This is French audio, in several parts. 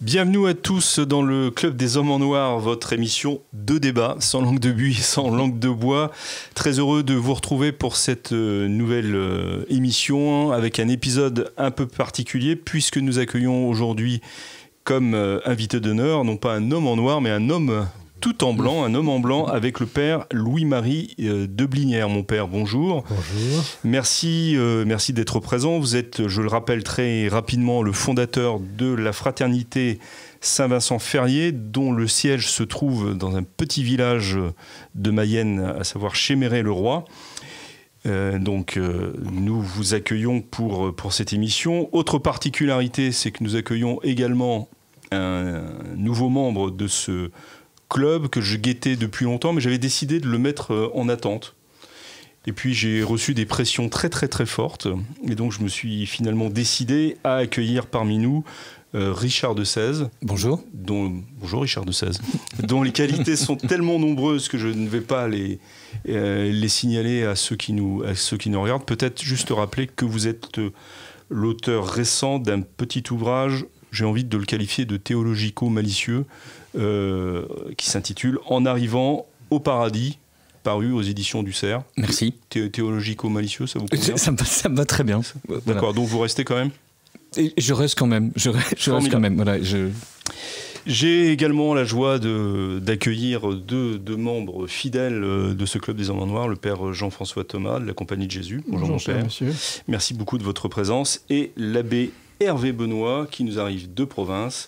Bienvenue à tous dans le Club des Hommes en Noir, votre émission de débat, sans langue de buis, sans langue de bois. Très heureux de vous retrouver pour cette nouvelle émission avec un épisode un peu particulier puisque nous accueillons aujourd'hui comme invité d'honneur, non pas un homme en noir, mais un homme tout en blanc, un homme en blanc avec le père Louis-Marie de Blinière. Mon père, bonjour. Bonjour. Merci d'être présent. Vous êtes, je le rappelle très rapidement, le fondateur de la fraternité Saint-Vincent-Ferrier, dont le siège se trouve dans un petit village de Mayenne, à savoir Chéméré-le-Roi. Nous vous accueillons pour cette émission. Autre particularité, c'est que nous accueillons également un nouveau membre de ce club que je guettais depuis longtemps, mais j'avais décidé de le mettre en attente. Et puis j'ai reçu des pressions très très très fortes, et donc je me suis finalement décidé à accueillir parmi nous Richard de Sèze. Bonjour. Bonjour Richard de Sèze, dont les qualités sont tellement nombreuses que je ne vais pas les signaler à ceux qui nous regardent. Peut-être juste rappeler que vous êtes l'auteur récent d'un petit ouvrage, j'ai envie de le qualifier de théologico-malicieux, qui s'intitule « En arrivant au paradis », paru aux éditions du Cerf. Merci. Théologico-malicieux, ça vous convient ? Ça me va très bien. D'accord, donc vous restez quand même ? Je reste quand même. Je reste quand même. Voilà, J'ai également la joie d'accueillir deux membres fidèles de ce Club des Hommes en Noir, le père Jean-François Thomas de la Compagnie de Jésus. Bonjour mon père. Monsieur. Merci beaucoup de votre présence. Et l'abbé Hervé Benoît, qui nous arrive de province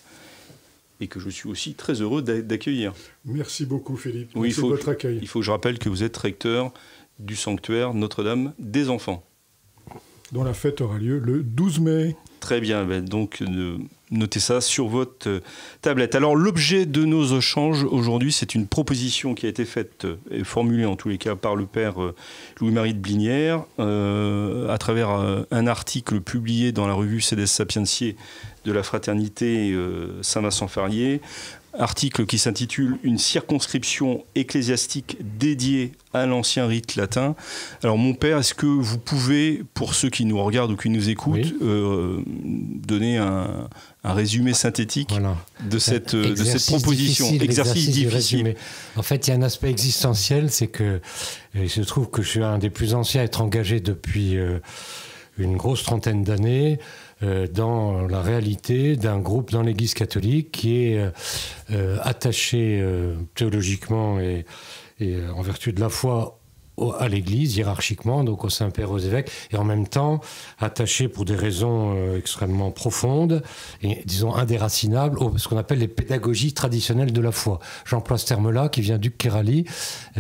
et que je suis aussi très heureux d'accueillir. Merci beaucoup Philippe. Oui, Merci de votre accueil. Il faut que je rappelle que vous êtes recteur du sanctuaire Notre-Dame des Enfants, dont la fête aura lieu le 12 mai. Très bien, donc notez ça sur votre tablette. Alors l'objet de nos échanges aujourd'hui, c'est une proposition qui a été faite et formulée en tous les cas par le père Louis-Marie de Blinière à travers un article publié dans la revue Sedes Sapientiae de la fraternité Saint-Vincent-Ferrier. Article qui s'intitule « Une circonscription ecclésiastique dédiée à l'ancien rite latin ». Alors mon père, est-ce que vous pouvez, pour ceux qui nous regardent ou qui nous écoutent, donner un résumé synthétique de cette proposition ? Exercice difficile. En fait, il y a un aspect existentiel, c'est que il se trouve que je suis un des plus anciens à être engagé depuis une grosse trentaine d'années dans la réalité d'un groupe dans l'Église catholique qui est attaché théologiquement et en vertu de la foi à l'Église, hiérarchiquement, donc au Saint-Père, aux évêques, et en même temps attaché pour des raisons extrêmement profondes et, disons, indéracinables, ce qu'on appelle les pédagogies traditionnelles de la foi. J'emploie ce terme-là, qui vient du Kérali,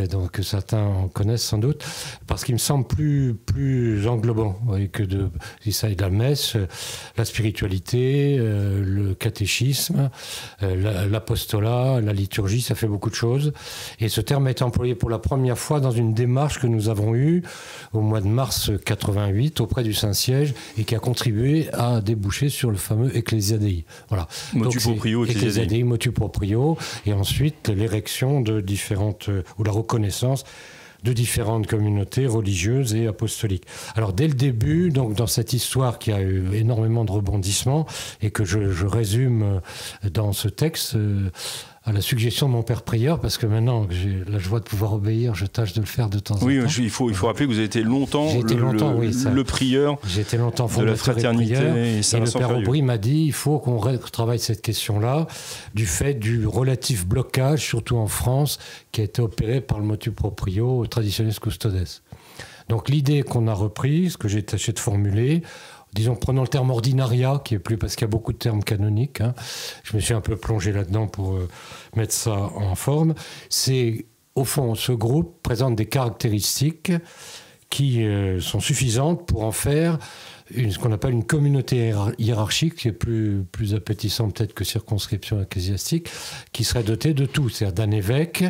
donc que certains en connaissent sans doute, parce qu'il me semble plus englobant, que si ça est de la messe, la spiritualité, le catéchisme, l'apostolat, la liturgie, ça fait beaucoup de choses. Et ce terme a été employé pour la première fois dans une démarche que nous avons eue au mois de mars 88 auprès du Saint-Siège et qui a contribué à déboucher sur le fameux Ecclesia Dei. Voilà. Motu proprio, Ecclesia Dei, motu proprio, et ensuite l'érection de différentes, ou la reconnaissance de différentes communautés religieuses et apostoliques. Alors dès le début, donc dans cette histoire qui a eu énormément de rebondissements et que je résume dans ce texte, à la suggestion de mon père prieur, parce que maintenant que j'ai la joie de pouvoir obéir, je tâche de le faire de temps en temps. Oui, il faut rappeler que vous avez été longtemps le prieur de la fraternité et le père Aubry m'a dit il faut qu'on retravaille cette question-là du fait du relatif blocage, surtout en France, qui a été opéré par le motu proprio Traditionis Custodes. Donc l'idée qu'on a reprise, que j'ai tâché de formuler, disons, prenons le terme ordinaria, qui est plus parce qu'il y a beaucoup de termes canoniques. Je me suis un peu plongé là-dedans pour mettre ça en forme. C'est, au fond, ce groupe présente des caractéristiques qui sont suffisantes pour en faire ce qu'on appelle une communauté hiérarchique, qui est plus appétissant peut-être que circonscription ecclésiastique, qui serait dotée de tout, c'est-à-dire d'un évêque,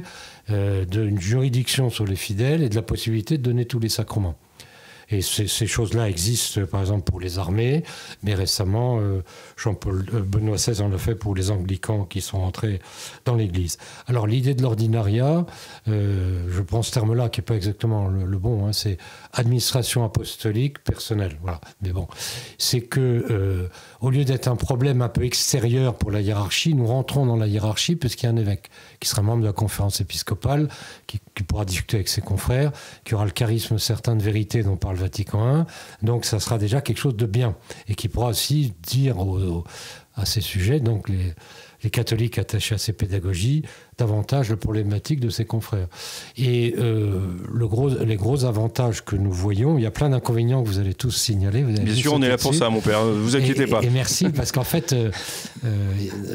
d'une juridiction sur les fidèles et de la possibilité de donner tous les sacrements. Et ces choses-là existent, par exemple, pour les armées, mais récemment, Benoît XVI en a fait pour les anglicans qui sont entrés dans l'Église. Alors, l'idée de l'ordinariat, je prends ce terme-là qui n'est pas exactement le bon, hein, c'est administration apostolique personnelle. Voilà. Mais bon, c'est que, au lieu d'être un problème un peu extérieur pour la hiérarchie, nous rentrons dans la hiérarchie parce qu'il y a un évêque qui sera membre de la conférence épiscopale, qui pourra discuter avec ses confrères, qui aura le charisme certain de vérité dont parle Vatican I. Donc ça sera déjà quelque chose de bien et qui pourra aussi dire à ces sujets, donc les catholiques attachés à ces pédagogies, davantage la problématique de ses confrères. Et les gros avantages que nous voyons, il y a plein d'inconvénients que vous allez tous signaler. Bien sûr, on est là pour ça, mon père, ne vous inquiétez pas. Et merci, parce qu'en fait,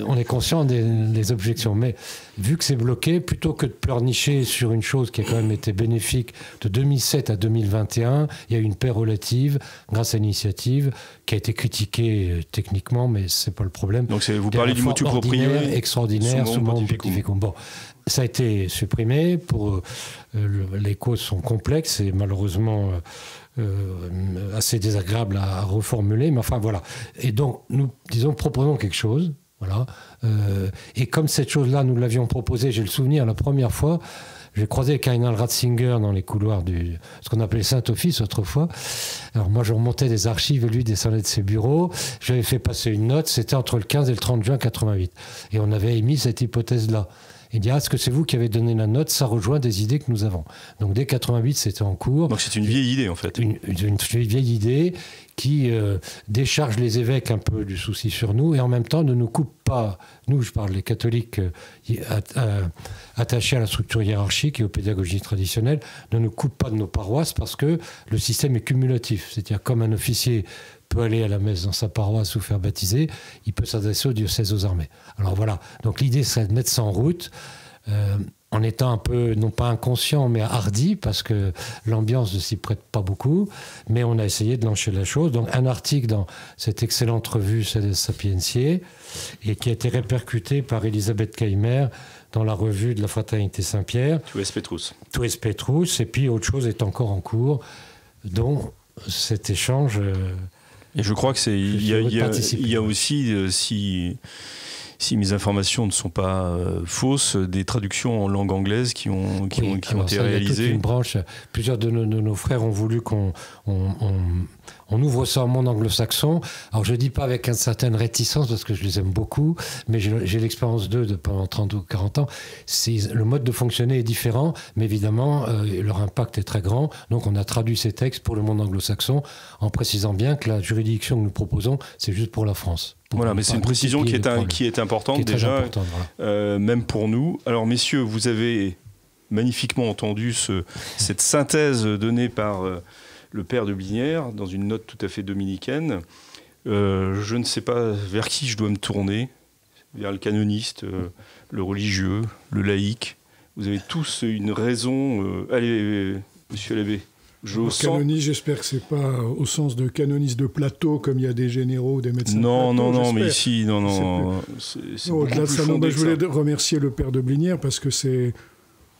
on est conscient des objections. Mais vu que c'est bloqué, plutôt que de pleurnicher sur une chose qui a quand même été bénéfique de 2007 à 2021, il y a eu une paix relative grâce à l'initiative qui a été critiquée techniquement, mais ce n'est pas le problème. Donc vous parlez du motu proprio extraordinaire, Summum Pontificum. Bon, ça a été supprimé. Les causes sont complexes et malheureusement assez désagréables à reformuler. Mais enfin voilà. Et donc nous proposons quelque chose. Voilà. Et comme cette chose-là, nous l'avions proposée, j'ai le souvenir la première fois. J'ai croisé le cardinal Ratzinger dans les couloirs ce qu'on appelait Saint-Office autrefois. Alors moi, je remontais des archives et lui descendait de ses bureaux. J'avais fait passer une note, c'était entre le 15 et le 30 juin 88. Et on avait émis cette hypothèse-là. Il dit, est-ce que c'est vous qui avez donné la note? Ça rejoint des idées que nous avons. Donc dès 88, c'était en cours. Donc c'est une vieille idée en fait. Une vieille idée qui décharge les évêques un peu du souci sur nous et en même temps ne nous coupe pas, nous je parle des catholiques attachés à la structure hiérarchique et aux pédagogies traditionnelles, ne nous coupe pas de nos paroisses parce que le système est cumulatif. C'est-à-dire comme un officier peut aller à la messe dans sa paroisse ou faire baptiser, il peut s'adresser au diocèse aux armées. Alors voilà, donc l'idée serait de mettre ça en route en étant un peu, non pas inconscient, mais hardi, parce que l'ambiance ne s'y prête pas beaucoup, mais on a essayé de lancer la chose. Donc un article dans cette excellente revue Sapientiae, et qui a été répercuté par Elisabeth Keimer dans la revue de la Fraternité Saint-Pierre. Tues Petrus. Tues Petrus, et puis autre chose est encore en cours, dont cet échange... Et je crois que il y a aussi, si mes informations ne sont pas fausses, des traductions en langue anglaise qui ont été réalisées. Il y a toute une branche. Plusieurs de nos frères ont voulu qu'on ouvre ça au monde anglo-saxon. Alors je ne dis pas avec une certaine réticence parce que je les aime beaucoup, mais j'ai l'expérience d'eux pendant 30 ou 40 ans. Le mode de fonctionner est différent, mais évidemment leur impact est très grand. Donc on a traduit ces textes pour le monde anglo-saxon en précisant bien que la juridiction que nous proposons, c'est juste pour la France. Voilà, mais c'est une précision qui est importante déjà, voilà. Même pour nous. Alors messieurs, vous avez magnifiquement entendu cette synthèse donnée par le père de Blinière dans une note tout à fait dominicaine. Je ne sais pas vers qui je dois me tourner, vers le canoniste, le religieux, le laïc. Vous avez tous une raison. Allez, monsieur l'abbé. Canoniste, j'espère que c'est pas au sens de canoniste de plateau, comme il y a des généraux, des médecins. Non, mais ici, c'est au-delà de ça, je voulais remercier le père de Blinière parce que c'est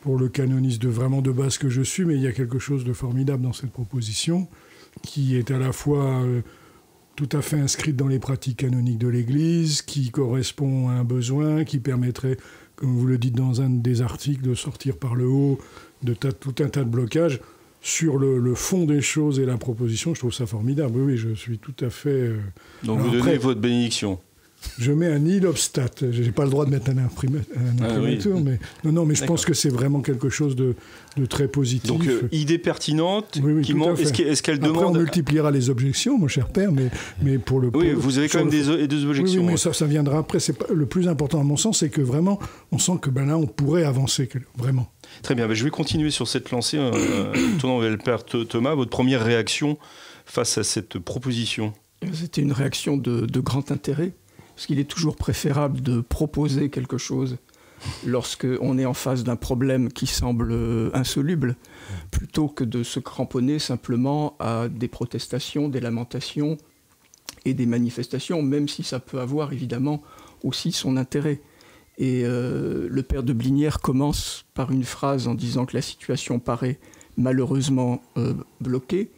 pour le canoniste vraiment de base que je suis, mais il y a quelque chose de formidable dans cette proposition qui est à la fois tout à fait inscrite dans les pratiques canoniques de l'Église, qui correspond à un besoin, qui permettrait, comme vous le dites dans un des articles, de sortir par le haut de tout un tas de blocages. Sur le fond des choses et la proposition, je trouve ça formidable. Oui, je suis tout à fait... Donc vous donnez votre bénédiction. Je mets un nil obstat. Je n'ai pas le droit de mettre un imprimateur, mais je pense que c'est vraiment quelque chose de très positif. Donc, idée pertinente, qui manque. Est-ce qu'elle demande... Après, on multipliera les objections, mon cher père, mais pour le... Oui, vous avez quand même des objections. Oui, mais ça viendra après. Le plus important, à mon sens, c'est que vraiment, on sent que là, on pourrait avancer, vraiment. Très bien, je vais continuer sur cette lancée, tournant vers le père Thomas. Votre première réaction face à cette proposition? C'était une réaction de grand intérêt, parce qu'il est toujours préférable de proposer quelque chose lorsqu'on est en face d'un problème qui semble insoluble, plutôt que de se cramponner simplement à des protestations, des lamentations et des manifestations, même si ça peut avoir évidemment aussi son intérêt. Et le père de Blinière commence par une phrase en disant que la situation paraît malheureusement bloquée,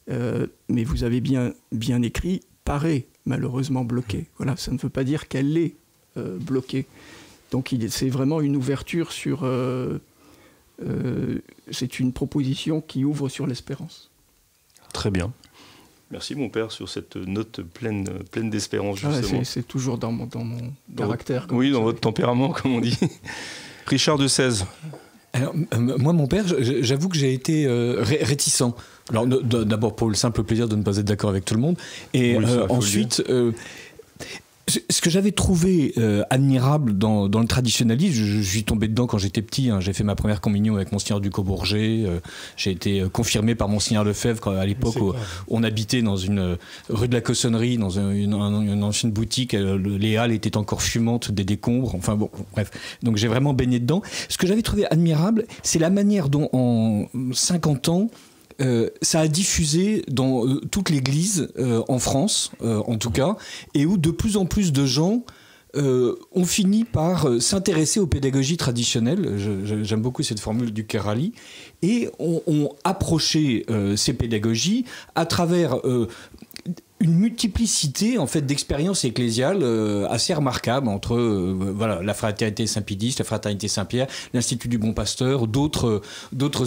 mais vous avez bien écrit « paraît malheureusement bloquée ». Voilà, ça ne veut pas dire qu'elle est bloquée. Donc c'est vraiment une ouverture sur... c'est une proposition qui ouvre sur l'espérance. Très bien. Merci mon père sur cette note pleine d'espérance, justement. C'est toujours dans mon caractère. Oui, dans votre tempérament, comme on dit. Richard de 16. Alors, moi, mon père, j'avoue que j'ai été réticent. Alors, d'abord pour le simple plaisir de ne pas être d'accord avec tout le monde. Et oui, ensuite... ce que j'avais trouvé admirable dans le traditionnalisme, je suis tombé dedans quand j'étais petit, hein, j'ai fait ma première communion avec Monseigneur du Cobourget, j'ai été confirmé par Monseigneur Lefebvre à l'époque où on habitait dans une rue de la Cossonnerie, dans une ancienne boutique, les halles étaient encore fumantes des décombres, enfin bon, bref. Donc j'ai vraiment baigné dedans. Ce que j'avais trouvé admirable, c'est la manière dont en 50 ans, ça a diffusé dans toute l'Église, en France en tout cas, et où de plus en plus de gens ont fini par s'intéresser aux pédagogies traditionnelles. J'aime beaucoup cette formule du Kérali, et ont approché ces pédagogies à travers une multiplicité en fait d'expériences ecclésiales assez remarquables entre voilà, la fraternité Saint-Pédis, la fraternité Saint-Pierre, l'Institut du Bon Pasteur, d'autres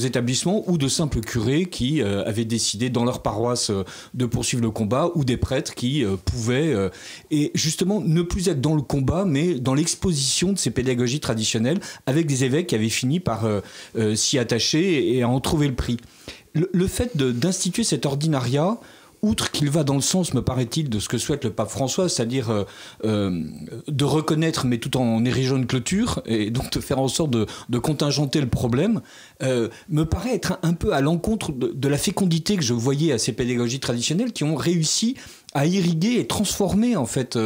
établissements, ou de simples curés qui avaient décidé dans leur paroisse de poursuivre le combat, ou des prêtres qui pouvaient et justement ne plus être dans le combat mais dans l'exposition de ces pédagogies traditionnelles, avec des évêques qui avaient fini par s'y attacher et à en trouver le prix. Le fait d'instituer cet ordinariat, outre qu'il va dans le sens, me paraît-il, de ce que souhaite le pape François, c'est-à-dire de reconnaître, mais tout en érigeant une clôture, et donc de faire en sorte de contingenter le problème, me paraît être un peu à l'encontre de la fécondité que je voyais à ces pédagogies traditionnelles qui ont réussi à irriguer et transformer en fait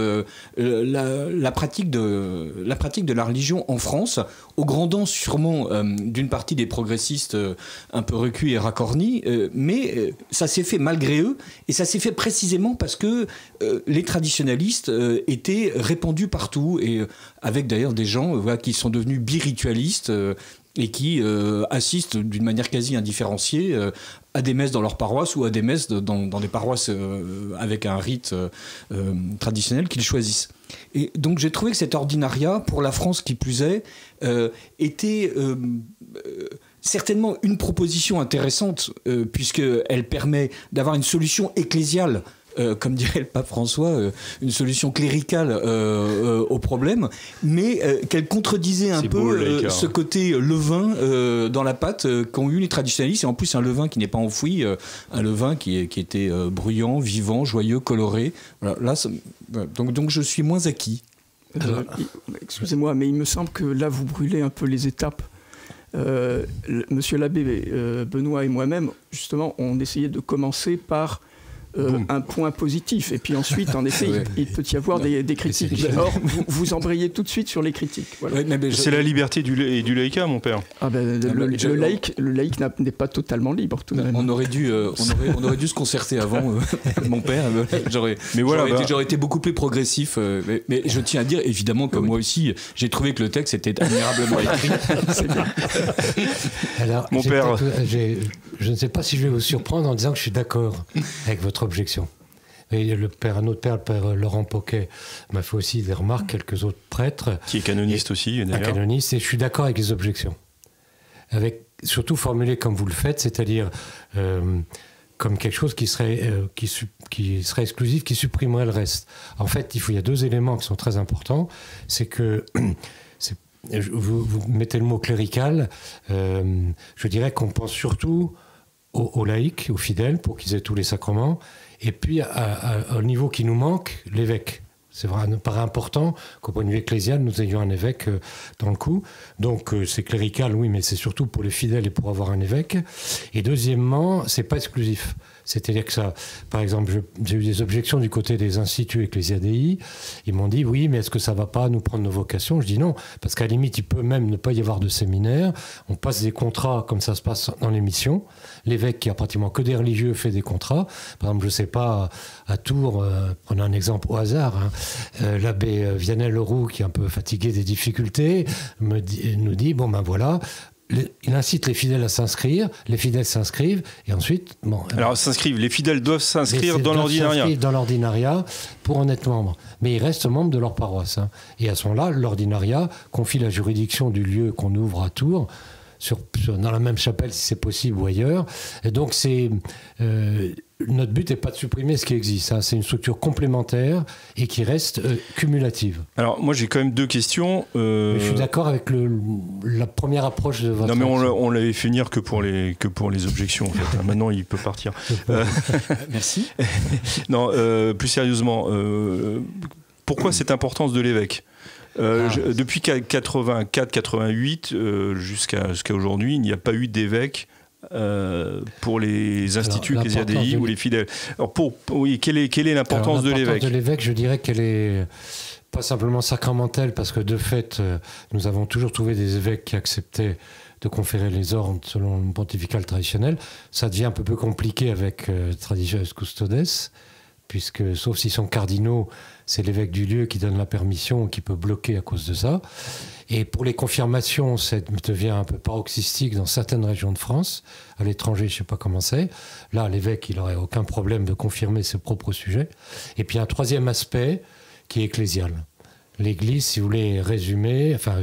la pratique de la religion en France, au grand dam sûrement d'une partie des progressistes un peu recus et racornis, mais ça s'est fait malgré eux, et ça s'est fait précisément parce que les traditionnalistes étaient répandus partout, et avec d'ailleurs des gens voilà, qui sont devenus biritualistes et qui assistent d'une manière quasi indifférenciée à des messes dans leur paroisse, ou à des messes dans des paroisses avec un rite traditionnel qu'ils choisissent. Et donc j'ai trouvé que cet ordinariat, pour la France qui plus est, était certainement une proposition intéressante, puisqu'elle permet d'avoir une solution ecclésiale, comme dirait le pape François, une solution cléricale au problème, mais qu'elle contredisait un peu ce côté levain dans la pâte qu'ont eu les traditionnalistes, et en plus un levain qui n'est pas enfoui, un levain qui était bruyant, vivant, joyeux, coloré. Voilà, là, donc je suis moins acquis. Excusez-moi, mais il me semble que là vous brûlez un peu les étapes. Monsieur l'abbé Benoît et moi-même, justement, on essayait de commencer par un point positif, et puis ensuite en effet il peut y avoir des critiques. Or vous embrayez tout de suite sur les critiques. Voilà. Ouais, c'est la liberté du laïcat, mon père. Le laïc n'est pas totalement libre tout de même. On aurait dû se concerter avant, mon père. J'aurais été beaucoup plus progressif, mais je tiens à dire évidemment que moi aussi j'ai trouvé que le texte était admirablement écrit. Alors, mon père, je ne sais pas si je vais vous surprendre en disant que je suis d'accord avec votre objection. Et un autre père, le père Laurent Poquet, m'a fait aussi des remarques, quelques autres prêtres. Qui est canoniste aussi, d'ailleurs. Un canoniste, et je suis d'accord avec les objections. Surtout formulées comme vous le faites, c'est-à-dire comme quelque chose qui serait exclusif, qui supprimerait le reste. En fait, il y a deux éléments qui sont très importants. C'est que... Vous mettez le mot clérical, je dirais qu'on pense surtout aux laïcs, aux fidèles, pour qu'ils aient tous les sacrements, et puis au niveau qui nous manque, l'évêque. C'est vrai, il me paraît important qu'au point de vue ecclésial, nous ayons un évêque dans le coup. Donc c'est clérical, oui, mais c'est surtout pour les fidèles et pour avoir un évêque. Et deuxièmement, c'est pas exclusif. C'est-à-dire que ça, par exemple, j'ai eu des objections du côté des instituts Ecclesiadei. Ils m'ont dit, oui, mais est-ce que ça ne va pas nous prendre nos vocations ? Je dis non, parce qu'à la limite, il peut même ne pas y avoir de séminaire. On passe des contrats comme ça se passe dans les missions. L'évêque, qui a pratiquement que des religieux, fait des contrats. Par exemple, je ne sais pas, à Tours, prenons un exemple au hasard, hein, l'abbé Vianney Leroux, qui est un peu fatigué des difficultés, nous dit, bon ben voilà, il incite les fidèles à s'inscrire, les fidèles s'inscrivent, et ensuite... Alors, les fidèles doivent s'inscrire dans l'ordinariat pour en être membres. Mais ils restent membres de leur paroisse. Hein. Et à ce moment-là, l'ordinariat confie la juridiction du lieu qu'on ouvre à Tours, dans la même chapelle si c'est possible ou ailleurs. Et donc notre but n'est pas de supprimer ce qui existe. Hein. C'est une structure complémentaire et qui reste cumulative. Alors moi j'ai quand même deux questions. Mais je suis d'accord avec la première approche de votre... Non mais on l'avait fait venir que pour les objections en fait. Maintenant il peut partir. Merci. Non, plus sérieusement, pourquoi cette importance de l'évêque ? Depuis 84-88 jusqu'à aujourd'hui, il n'y a pas eu d'évêque pour les instituts ecclésiadei ou les fidèles. Alors quelle est l'importance de l'évêque ? L'importance de l'évêque, je dirais qu'elle est pas simplement sacramentelle, parce que de fait, nous avons toujours trouvé des évêques qui acceptaient de conférer les ordres selon le pontifical traditionnel. Ça devient un peu plus compliqué avec Traditionis Custodes, puisque, sauf s'ils sont cardinaux, c'est l'évêque du lieu qui donne la permission, qui peut bloquer à cause de ça. Et pour les confirmations, ça devient un peu paroxystique dans certaines régions de France. À l'étranger, je ne sais pas comment c'est. Là, l'évêque, il n'aurait aucun problème de confirmer ses propres sujets. Et puis un troisième aspect qui est ecclésial. L'Église, si vous voulez résumer, pas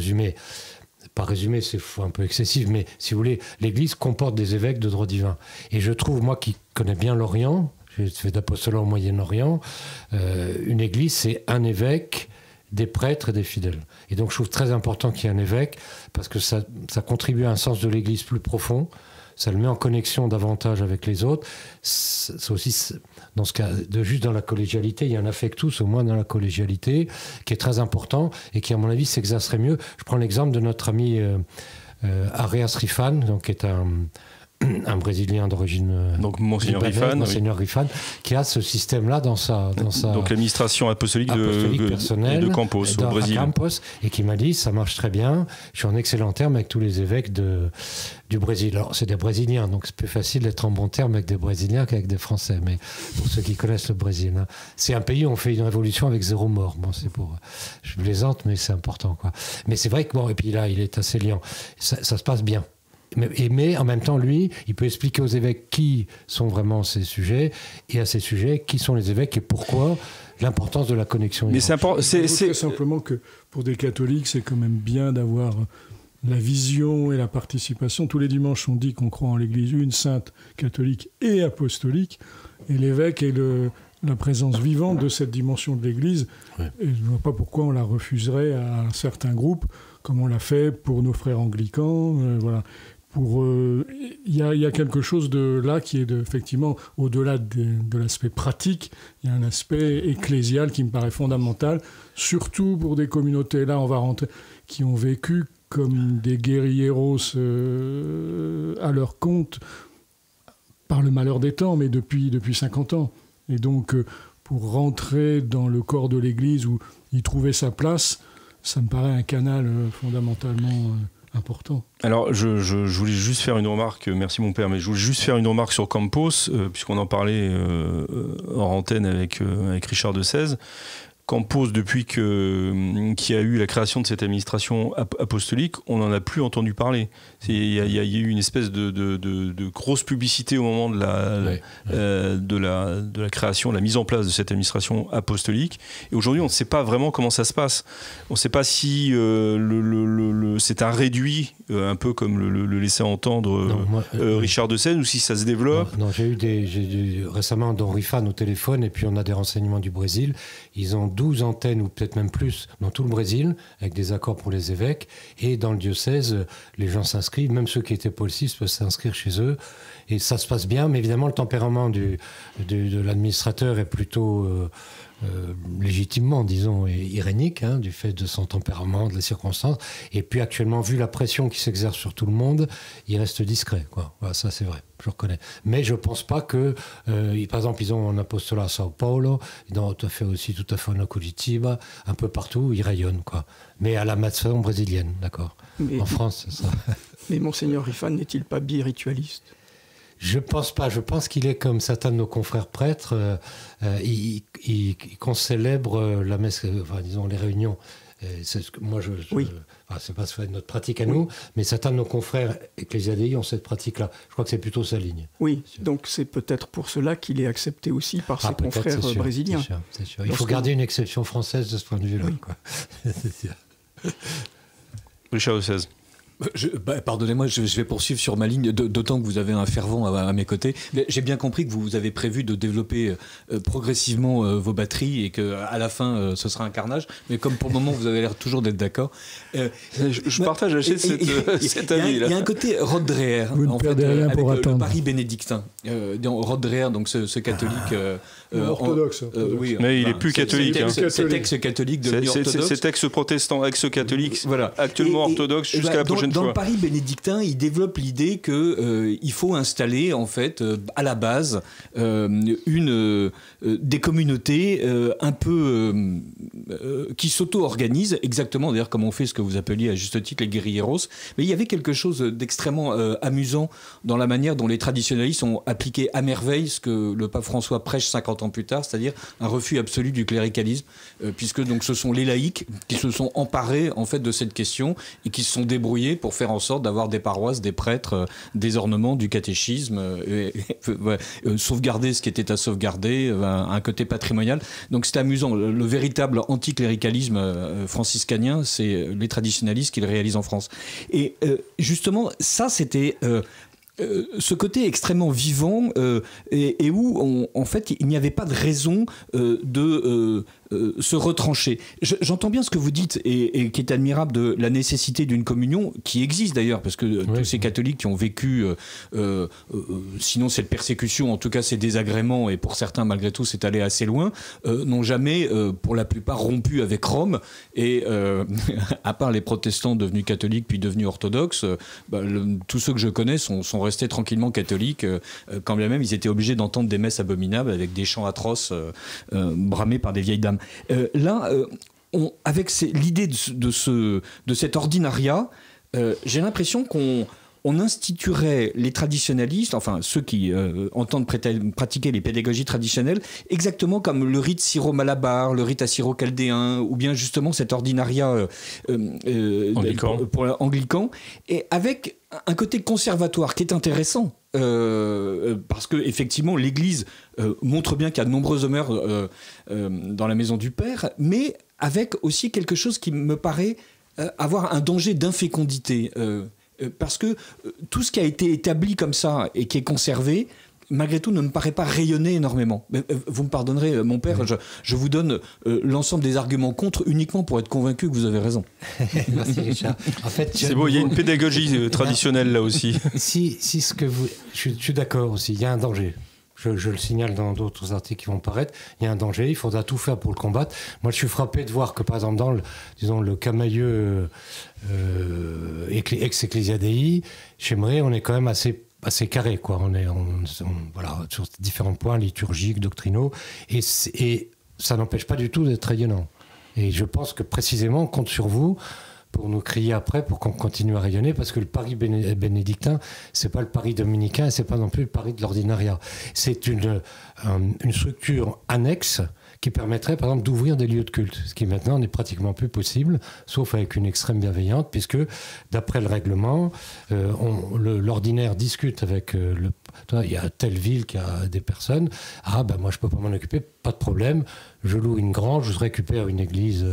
résumer, c'est un peu excessif, mais si vous voulez, l'Église comporte des évêques de droit divin. Et je trouve, moi qui connais bien l'Orient, j'ai fait d'apostolat au Moyen-Orient, une église, c'est un évêque, des prêtres et des fidèles. Et donc je trouve très important qu'il y ait un évêque, parce que ça contribue à un sens de l'église plus profond, ça le met en connexion davantage avec les autres. C'est aussi, dans ce cas, juste dans la collégialité, il y a un affectus, au moins dans la collégialité, qui est très important, et qui, à mon avis, s'exercerait mieux. Je prends l'exemple de notre ami Arias Rifan, donc, qui est un Brésilien d'origine... Donc Monseigneur Rifan. Monseigneur Rifan, qui a ce système-là dans sa donc l'administration apostolique personnelle de Campos au Brésil. Campos, et qui m'a dit, ça marche très bien, je suis en excellent terme avec tous les évêques du Brésil. Alors c'est des Brésiliens, donc c'est plus facile d'être en bon terme avec des Brésiliens qu'avec des Français, mais pour ceux qui connaissent le Brésil. Hein. C'est un pays où on fait une révolution avec 0 mort. Bon, c'est je plaisante, mais c'est important, quoi. Mais c'est vrai que, et puis là, il est assez liant. Ça se passe bien. Mais en même temps, lui, il peut expliquer aux évêques qui sont vraiment ces sujets, et à ces sujets, qui sont les évêques et pourquoi, l'importance de la connexion. Mais c'est très simplement que pour des catholiques, c'est quand même bien d'avoir la vision et la participation. Tous les dimanches, on dit qu'on croit en l'Église une, sainte, catholique et apostolique, et l'évêque est la présence vivante de cette dimension de l'Église. Ouais. Et je ne vois pas pourquoi on la refuserait à un certain groupe, comme on l'a fait pour nos frères anglicans. Voilà. Il y a quelque chose là qui est effectivement, au-delà de l'aspect pratique, il y a un aspect ecclésial qui me paraît fondamental, surtout pour des communautés, là on va rentrer, qui ont vécu comme des guérilleros à leur compte, par le malheur des temps, mais depuis 50 ans. Et donc, pour rentrer dans le corps de l'Église où y trouver sa place, ça me paraît un canal fondamentalement important. Alors, je voulais juste faire une remarque, merci mon père, mais je voulais juste faire une remarque sur Campos, puisqu'on en parlait hors antenne avec Richard de Sèze. Campos, depuis qu'il y a eu la création de cette administration apostolique, on n'en a plus entendu parler. Il y a eu une espèce de grosse publicité au moment de la création, de la mise en place de cette administration apostolique. Et aujourd'hui, on ne sait pas vraiment comment ça se passe. On ne sait pas si c'est un réduit, un peu comme le laissait entendre Richard de Sèze, ou si ça se développe. Non, j'ai eu récemment Don Rifan au téléphone, et puis on a des renseignements du Brésil. Ils ont 12 antennes, ou peut-être même plus, dans tout le Brésil, avec des accords pour les évêques. Et dans le diocèse, les gens s'inscrivent, même ceux qui étaient paulistes peuvent s'inscrire chez eux. Et ça se passe bien, mais évidemment, le tempérament de l'administrateur est plutôt légitimement, disons, irénique, hein, du fait de son tempérament, de la circonstance. Et puis actuellement, vu la pression qui s'exerce sur tout le monde, il reste discret, quoi. Voilà, ça c'est vrai, je reconnais. Mais je ne pense pas que, par exemple, ils ont un apostolat à Sao Paulo, ils ont tout à fait en Curitiba, un peu partout, ils rayonnent, quoi. Mais à la façon brésilienne, d'accord. En France, c'est ça. Mais Monseigneur Rifan n'est-il pas bi-ritualiste ? Je pense pas. Je pense qu'il est comme certains de nos confrères prêtres. Il célèbre la messe, enfin, disons les réunions Moi, c'est pas notre pratique à nous, mais certains de nos confrères ecclésiadei ont cette pratique-là. Je crois que c'est plutôt sa ligne. Oui, donc c'est peut-être pour cela qu'il est accepté aussi par ses confrères brésiliens. C'est sûr. Il faut garder une exception française de ce point de vue-là. Oui. C'est sûr. Richard Ossez. Pardonnez-moi, je vais poursuivre sur ma ligne, d'autant que vous avez un fervent à mes côtés. Mais j'ai bien compris que vous avez prévu de développer progressivement vos batteries et qu'à la fin, ce sera un carnage. Mais comme pour le moment, vous avez l'air toujours d'être d'accord. Je partage assez cet avis. Il y a un côté Rod Dreher, en fait, avec le Paris bénédictin. Rod Dreher, donc ce catholique... orthodoxe. Oui, mais il n'est plus catholique. Cet ex-catholique devenu orthodoxe. Cet ex-protestant, ex-catholique, voilà. actuellement orthodoxe jusqu'à la prochaine fois. Dans le Paris bénédictin, il développe l'idée qu'il faut installer, en fait, à la base, des communautés un peu qui s'auto-organisent, exactement d'ailleurs comme on fait ce que vous appeliez à juste titre les guérilleros. Mais il y avait quelque chose d'extrêmement amusant dans la manière dont les traditionalistes ont appliqué à merveille ce que le pape François prêche 50 ans plus tard, c'est-à-dire un refus absolu du cléricalisme, puisque donc ce sont les laïcs qui se sont emparés en fait de cette question et qui se sont débrouillés pour faire en sorte d'avoir des paroisses, des prêtres, des ornements, du catéchisme, sauvegarder ce qui était à sauvegarder, un côté patrimonial. Donc c'est amusant. Le véritable anticléricalisme franciscanien, c'est les traditionalistes qui le réalisent en France. Et justement, ça c'était... ce côté extrêmement vivant et où en fait il n'y avait pas de raison de se retrancher. J'entends bien ce que vous dites et qui est admirable de la nécessité d'une communion qui existe d'ailleurs parce que tous ces catholiques qui ont vécu sinon cette persécution, en tout cas ces désagréments et pour certains malgré tout c'est allé assez loin, n'ont jamais pour la plupart rompu avec Rome et à part les protestants devenus catholiques puis devenus orthodoxes, tous ceux que je connais sont restés tranquillement catholiques quand bien même ils étaient obligés d'entendre des messes abominables avec des chants atroces bramés par des vieilles dames. Avec l'idée de cet ordinariat, j'ai l'impression qu'on instituerait les traditionalistes, enfin ceux qui entendent pratiquer les pédagogies traditionnelles, exactement comme le rite syro-malabar, le rite assyro-chaldéen, ou bien justement cet ordinariat anglican, et avec un côté conservatoire qui est intéressant. Parce que effectivement l'Église montre bien qu'il y a de nombreux honneurs dans la maison du Père, mais avec aussi quelque chose qui me paraît avoir un danger d'infécondité, parce que tout ce qui a été établi comme ça et qui est conservé malgré tout ne me paraît pas rayonner énormément. Mais, vous me pardonnerez, mon père, je vous donne l'ensemble des arguments contre uniquement pour être convaincu que vous avez raison. Merci Richard. En fait, c'est beau, il y a une pédagogie traditionnelle là aussi. Je suis d'accord aussi, il y a un danger. Je le signale dans d'autres articles qui vont paraître, il y a un danger, il faudra tout faire pour le combattre. Moi, je suis frappé de voir que, par exemple, dans le Camailleux ex-Ecclesiadei, chez Mré, on est quand même assez carré, quoi. Voilà, sur différents points liturgiques, doctrinaux, et ça n'empêche pas du tout d'être rayonnant. Et je pense que précisément, on compte sur vous pour nous crier après, pour qu'on continue à rayonner, parce que le Paris bénédictin, c'est pas le Paris dominicain, et c'est pas non plus le Paris de l'ordinariat. C'est une structure annexe qui permettrait, par exemple, d'ouvrir des lieux de culte, ce qui maintenant n'est pratiquement plus possible, sauf avec une extrême bienveillante, puisque, d'après le règlement, l'ordinaire discute avec il y a telle ville qui a des personnes, moi je peux pas m'en occuper, pas de problème, je loue une grange, je récupère une église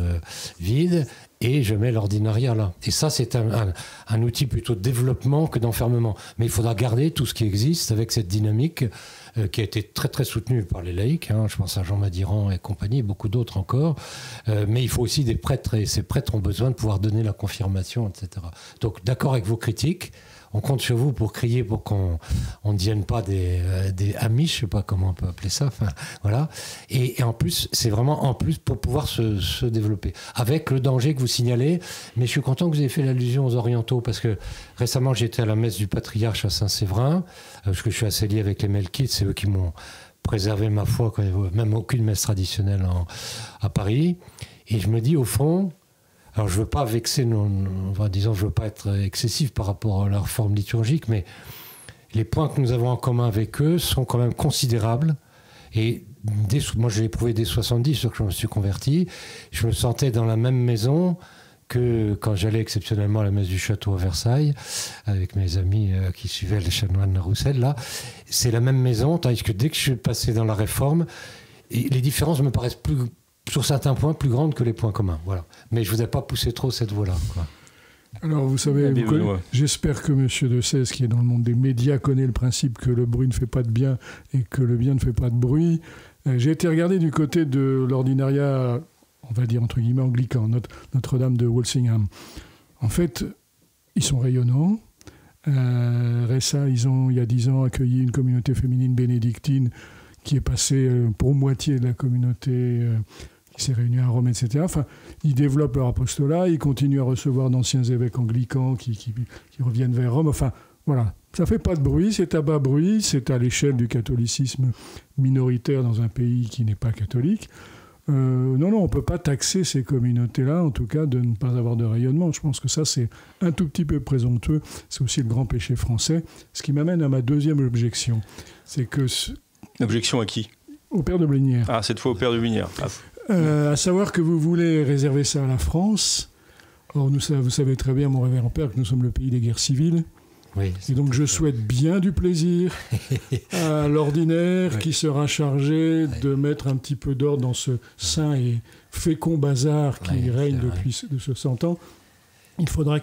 vide, et je mets l'ordinariat là. Et ça, c'est un outil plutôt de développement que d'enfermement. Mais il faudra garder tout ce qui existe avec cette dynamique qui a été très très soutenue par les laïcs. Je pense à Jean Madiran et compagnie, et beaucoup d'autres encore. Mais il faut aussi des prêtres, et ces prêtres ont besoin de pouvoir donner la confirmation, etc. Donc d'accord avec vos critiques. On compte sur vous pour crier pour qu'on ne devienne pas des amish, je ne sais pas comment on peut appeler ça. Enfin, voilà. Et en plus, c'est vraiment en plus pour pouvoir se développer. Avec le danger que vous signalez, mais je suis content que vous ayez fait l'allusion aux orientaux, parce que récemment, j'étais à la messe du patriarche à Saint-Séverin, parce que je suis assez lié avec les Melkites, c'est eux qui m'ont préservé ma foi, quand il n'y avait même aucune messe traditionnelle à Paris. Et je me dis, au fond... Alors, je ne veux pas vexer, je ne veux pas être excessif par rapport à leur forme liturgique, mais les points que nous avons en commun avec eux sont quand même considérables. Et moi, je l'ai éprouvé dès 70, lorsque je me suis converti. Je me sentais dans la même maison que quand j'allais exceptionnellement à la messe du château à Versailles, avec mes amis qui suivaient les chanoines Roussel, là. C'est la même maison, tandis que dès que je suis passé dans la Réforme, les différences me paraissent sur certains points plus grandes que les points communs. Voilà. Mais je ne vous ai pas poussé trop cette voie-là, quoi. Alors, vous savez, j'espère que M. de Sèze, qui est dans le monde des médias, connaît le principe que le bruit ne fait pas de bien et que le bien ne fait pas de bruit. J'ai été regardé du côté de l'ordinariat, on va dire entre guillemets anglican, Notre-Dame de Walsingham. En fait, ils sont rayonnants. Ressa, ils ont, il y a 10 ans, accueilli une communauté féminine bénédictine qui est passée pour moitié de la communauté qui s'est réunie à Rome, etc. Enfin, ils développent leur apostolat, ils continuent à recevoir d'anciens évêques anglicans qui reviennent vers Rome. Enfin, voilà. Ça fait pas de bruit, c'est à bas bruit, c'est à l'échelle du catholicisme minoritaire dans un pays qui n'est pas catholique. Non, on ne peut pas taxer ces communautés-là, en tout cas, de ne pas avoir de rayonnement. Je pense que ça, c'est un tout petit peu présomptueux. C'est aussi le grand péché français. Ce qui m'amène à ma deuxième objection. C'est que... Objection à qui ? Au père de Blinière. Ah, cette fois au père de Blinière. À savoir que vous voulez réserver ça à la France. Or, vous savez très bien, mon révérend père, que nous sommes le pays des guerres civiles. Oui, et donc je souhaite bien du plaisir à l'ordinaire qui sera chargé de mettre un petit peu d'ordre dans ce saint et fécond bazar qui règne depuis ce 100 ans. Il faudra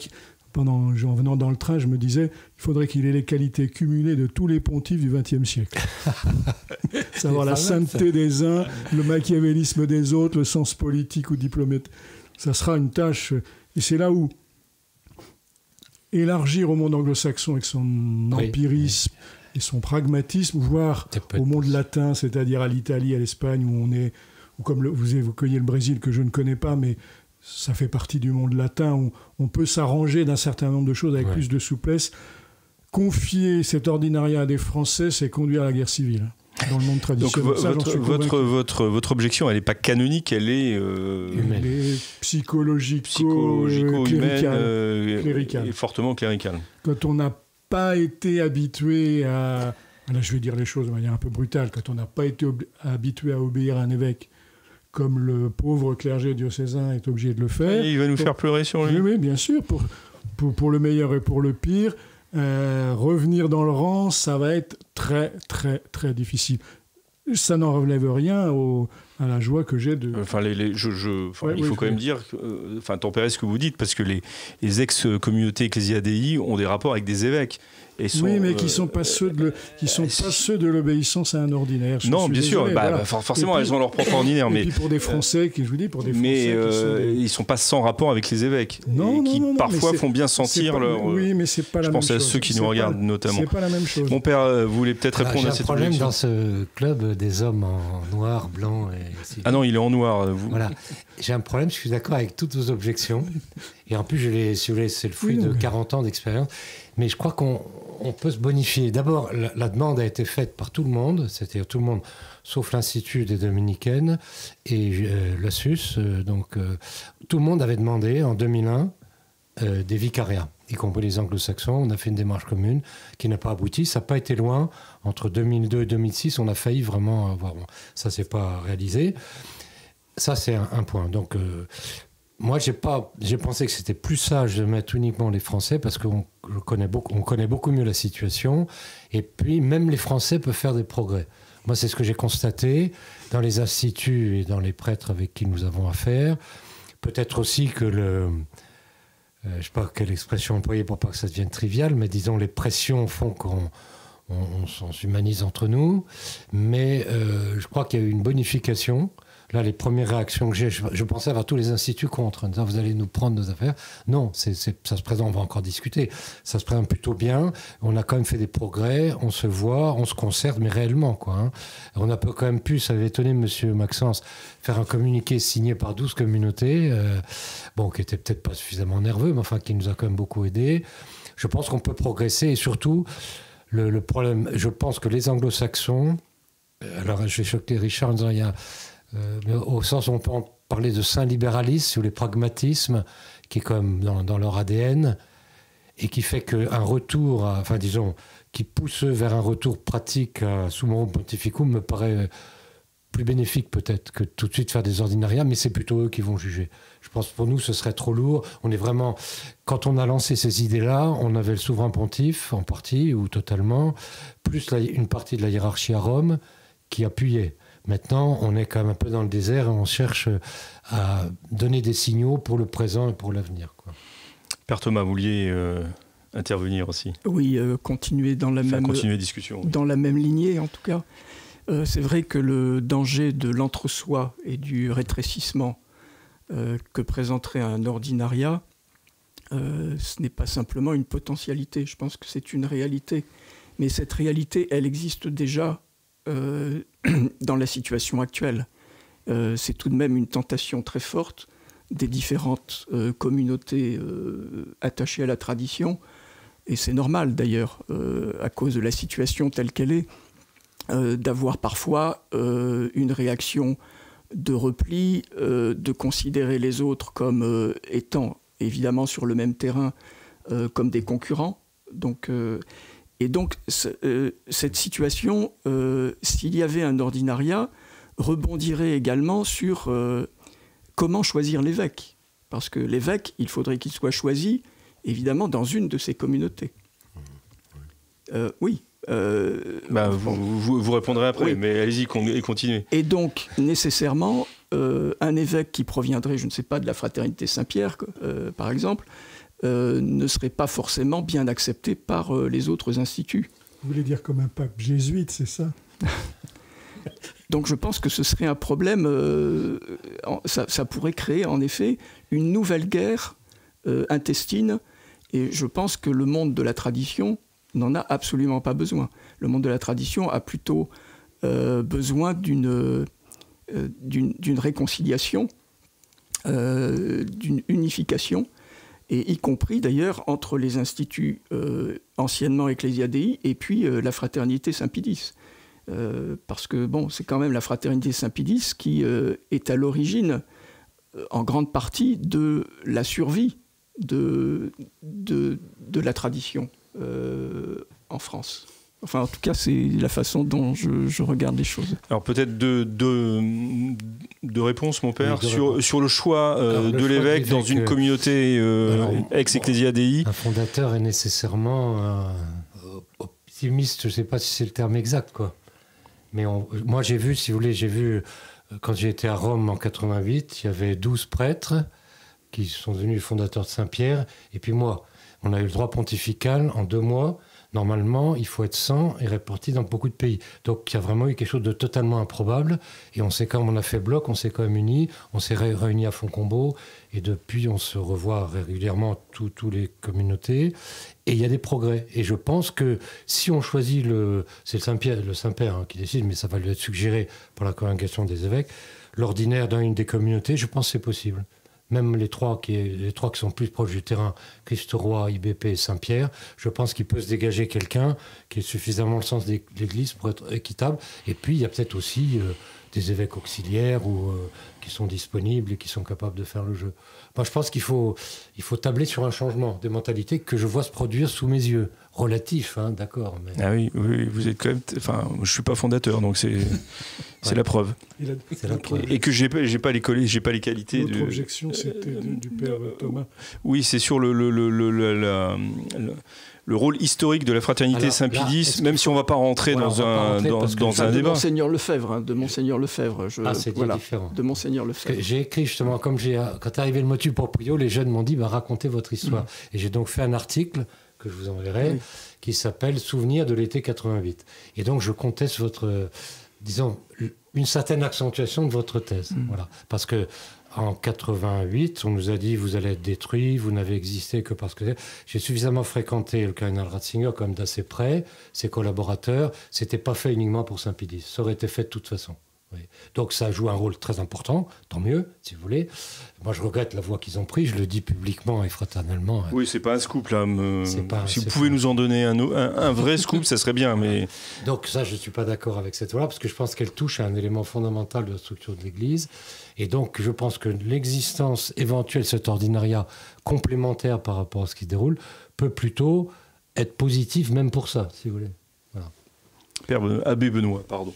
en venant dans le train, je me disais, il faudrait qu'il ait les qualités cumulées de tous les pontifes du XXe siècle. Savoir la sainteté des uns, le machiavélisme des autres, le sens politique ou diplomatique. Ça sera une tâche, et c'est là où élargir au monde anglo-saxon avec son empirisme et son pragmatisme, voire au monde latin, c'est-à-dire à l'Italie, à l'Espagne, où comme vous évoquiez le Brésil que je ne connais pas, mais ça fait partie du monde latin, où on peut s'arranger d'un certain nombre de choses avec plus de souplesse. Confier cet ordinariat à des Français, c'est conduire à la guerre civile. Dans le monde traditionnel. Votre objection, elle n'est pas canonique, elle est humaine. Elle est psychologico-cléricale. Et fortement cléricale. Quand on n'a pas été habitué à... Là, je vais dire les choses de manière un peu brutale. Quand on n'a pas été habitué à obéir à un évêque, comme le pauvre clergé diocésain est obligé de le faire... Et il va nous faire pleurer sur lui. Oui, bien sûr. Pour le meilleur et pour le pire... revenir dans le rang, ça va être très, très, très difficile. Ça n'en relève rien à la joie que j'ai de... il faut quand même dire, tempérer ce que vous dites, parce que les ex-communautés ecclésiadei ont des rapports avec des évêques. Mais qui ne sont pas ceux de l'obéissance à un ordinaire. Non, bien sûr, forcément, elles ont leur propre ordinaire. Et puis pour des Français, ils ne sont pas sans rapport avec les évêques, qui parfois font bien sentir leur... Oui, mais c'est pas la même chose. Je pense à ceux qui nous regardent notamment. C'est pas la même chose. Mon père voulait peut-être répondre à cette problème dans ce club des hommes en noir, blanc et... Ah non, il est en noir. Voilà. J'ai un problème, je suis d'accord avec toutes vos objections. Et en plus, c'est le fruit de 40 ans d'expérience. Mais je crois qu'on peut se bonifier. D'abord, la demande a été faite par tout le monde, c'est-à-dire tout le monde, sauf l'Institut des Dominicaines et l'Assus. Tout le monde avait demandé en 2001 des vicariats, y compris les anglo-saxons. On a fait une démarche commune qui n'a pas abouti. Ça n'a pas été loin. Entre 2002 et 2006, on a failli vraiment avoir... ça ne s'est pas réalisé. Ça, c'est un point. Donc... moi, j'ai pensé que c'était plus sage de mettre uniquement les Français parce qu'on connaît beaucoup mieux la situation. Et puis, même les Français peuvent faire des progrès. Moi, c'est ce que j'ai constaté dans les instituts et dans les prêtres avec qui nous avons affaire. Peut-être aussi que je ne sais pas quelle expression employer pour pas que ça devienne trivial, mais disons, les pressions font qu'on s'humanise entre nous. Mais je crois qu'il y a eu une bonification. Là, les premières réactions que j'ai, je pensais avoir tous les instituts contre, en disant vous allez nous prendre nos affaires. Non, ça se présente, on va encore discuter. Ça se présente plutôt bien. On a quand même fait des progrès, on se voit, on se concerte, mais réellement, quoi. Hein. On a quand même pu, ça avait étonné M. Maxence, faire un communiqué signé par 12 communautés, qui était peut-être pas suffisamment nerveux, mais enfin qui nous a quand même beaucoup aidés. Je pense qu'on peut progresser et surtout, le problème, je pense que les anglo-saxons, alors je vais choquer Richard en disant il y a au sens où on peut en parler de saint libéralisme ou les pragmatismes qui est comme dans leur ADN et qui fait qu'un retour, qui pousse vers un retour pratique à Summorum Pontificum me paraît plus bénéfique peut-être que tout de suite faire des ordinariats, mais c'est plutôt eux qui vont juger. Je pense que pour nous, ce serait trop lourd. On est vraiment... Quand on a lancé ces idées-là, on avait le souverain pontife, en partie ou totalement, plus une partie de la hiérarchie à Rome qui appuyait. Maintenant, on est quand même un peu dans le désert et on cherche à donner des signaux pour le présent et pour l'avenir, quoi. Père Thomas, vous vouliez intervenir aussi? Oui, continuer dans la discussion. Oui. Dans la même lignée, en tout cas. C'est vrai que le danger de l'entre-soi et du rétrécissement que présenterait un ordinariat, ce n'est pas simplement une potentialité. Je pense que c'est une réalité. Mais cette réalité, elle existe déjà dans la situation actuelle. C'est tout de même une tentation très forte des différentes communautés attachées à la tradition. Et c'est normal d'ailleurs, à cause de la situation telle qu'elle est, d'avoir parfois une réaction de repli, de considérer les autres comme étant évidemment sur le même terrain comme des concurrents. Et donc cette situation, s'il y avait un ordinariat, rebondirait également sur comment choisir l'évêque. Parce que l'évêque, il faudrait qu'il soit choisi évidemment dans une de ces communautés. Oui. Vous répondrez après, oui. Mais allez-y et continuez. Et donc, nécessairement, un évêque qui proviendrait, je ne sais pas, de la fraternité Saint-Pierre, par exemple, ne serait pas forcément bien accepté par les autres instituts. Vous voulez dire comme un pape jésuite, c'est ça? Donc je pense que ce serait un problème, ça pourrait créer en effet une nouvelle guerre intestine, et je pense que le monde de la tradition n'en a absolument pas besoin. Le monde de la tradition a plutôt besoin d'une réconciliation, d'une unification, et y compris d'ailleurs entre les instituts anciennement Ecclesia Dei et puis la fraternité Saint-Pidis. Parce que bon, c'est quand même la fraternité Saint-Pidis qui est à l'origine, en grande partie, de la survie de la tradition en France. Enfin, en tout cas, c'est la façon dont je regarde les choses. Alors peut-être deux réponses, mon père, oui, sur le choix de l'évêque dans une communauté ex-Ecclesia Dei. Un fondateur est nécessairement optimiste, je ne sais pas si c'est le terme exact, quoi. Mais moi, j'ai vu, si vous voulez, quand j'ai été à Rome en 88, il y avait 12 prêtres qui sont devenus fondateurs de Saint-Pierre. Et puis moi, on a eu le droit pontifical en 2 mois. Normalement, il faut être 100 et réparti dans beaucoup de pays. Donc, il y a vraiment eu quelque chose de totalement improbable. Et on s'est quand même, on a fait bloc, on s'est quand même unis. On s'est réunis à Fontcombault. Et depuis, on se revoit régulièrement, toutes les communautés. Et il y a des progrès. Et je pense que si on choisit c'est le Saint-Père qui décide, mais ça va lui être suggéré par la congrégation des évêques, l'ordinaire dans une des communautés, je pense que c'est possible. Même les trois qui sont plus proches du terrain, Christ-Roi, IBP et Saint-Pierre, je pense qu'il peut se dégager quelqu'un qui ait suffisamment le sens de l'Église pour être équitable. Et puis, il y a peut-être aussi des évêques auxiliaires qui sont disponibles et qui sont capables de faire le jeu. Moi, je pense qu'il faut tabler sur un changement des mentalités que je vois se produire sous mes yeux. Relatif, hein, d'accord. Mais... Ah oui, vous êtes quand même... Enfin, je ne suis pas fondateur, donc c'est la preuve. C'est la preuve. Et que j'ai pas les qualités... L'autre objection, c'était du père Thomas. Oui, c'est sur le rôle historique de la fraternité Saint-Pidis, même si on ne va pas rentrer dans un débat. Monseigneur Lefebvre, de Monseigneur Lefebvre. C'est différent. De Monseigneur Lefebvre. J'ai écrit justement, quand est arrivé le motu proprio, les jeunes m'ont dit racontez votre histoire. Et j'ai donc fait un article que je vous enverrai, qui s'appelle « Souvenirs de l'été 88 ». Et donc je conteste une certaine accentuation de votre thèse. Voilà. Parce que en 88, on nous a dit vous allez être détruits, vous n'avez existé que parce que... J'ai suffisamment fréquenté le cardinal Ratzinger comme d'assez près, ses collaborateurs, c'était pas fait uniquement pour Saint-Pidis, ça aurait été fait de toute façon. Oui. Donc ça joue un rôle très important, tant mieux, si vous voulez. Moi, je regrette la voie qu'ils ont prise, je le dis publiquement et fraternellement. Oui, c'est pas un scoop, là. Si vous pouvez nous en donner un vrai scoop, ça serait bien. Mais... Donc ça, je ne suis pas d'accord avec cette voie-là, parce que je pense qu'elle touche à un élément fondamental de la structure de l'Église. Et donc, je pense que l'existence éventuelle de cet ordinariat complémentaire par rapport à ce qui se déroule peut plutôt être positive, même pour ça, si vous voulez. Voilà. Père Abbé Benoît, pardon.